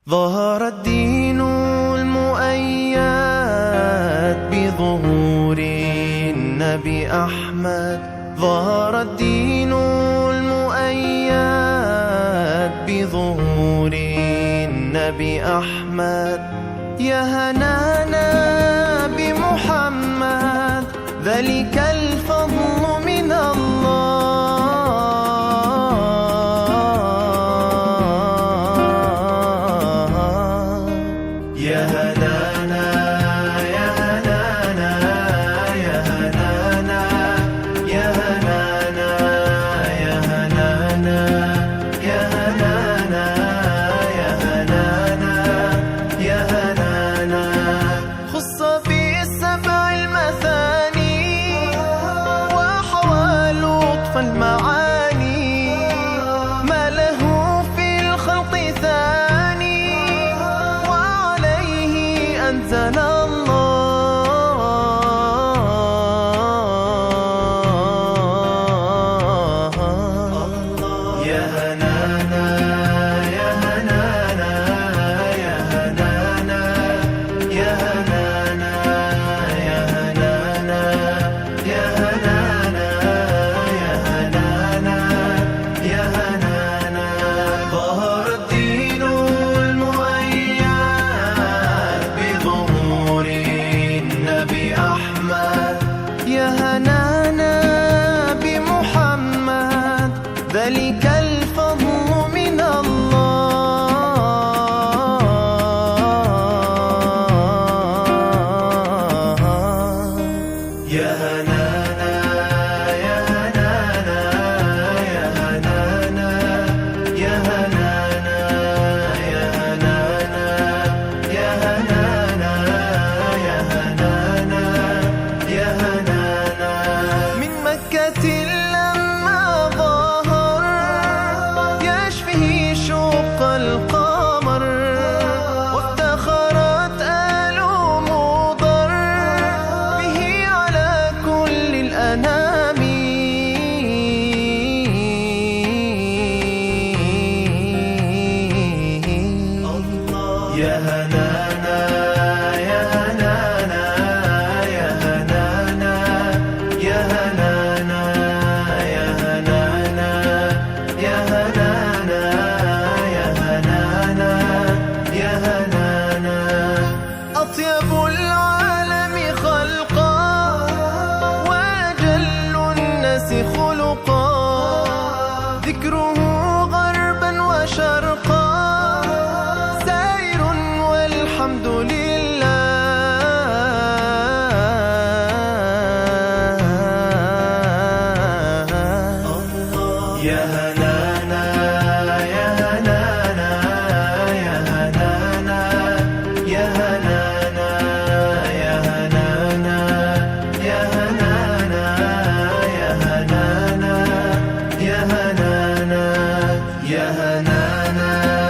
ظهر الدين المؤيد بظهور النبي أحمد. ظهر الدين المؤيد بظهور النبي أحمد. يا هنانا بمحمد، ذلك الفضل من الله. يا هنانا يا هنانا يا هنانا يا هنانا يا هنانا يا هنانا يا هنانا يا هنانا. خص بالسبع المثاني وحوى لطف المعاني، ما له في الخلق ثاني وعليه أنزل الله. يا هنانا يا هنانا يا هنانا يا هنانا يا هنانا يا هنانا يا هنانا يا هنانا. ظهر الدين المؤيد بظهور النبي أحمد. يا هنانا بمحمد، ذلك الفضل من الله. يا هنانا يا هنانا يا هنانا يا هنانا يا هنانا يا هنانا يا هنانا يا هنانا. من مكة لما ظهر يشفه شق القمر، وافتخرت آل مضر به على كل الأنام. يا هنانا يا هنانا يا هنانا يا هنانا يا هنانا يا هنانا يا هنانا يا هنانا. أطيب العالم خلقا وأجل الناس خلقا، ذكره غربا وشرقا سائر والحمد لله. يا هنانا يا هنانا يا هنانا يا هنانا يا هنانا يا هنانا يا هنانا يا هنانا يا هنانا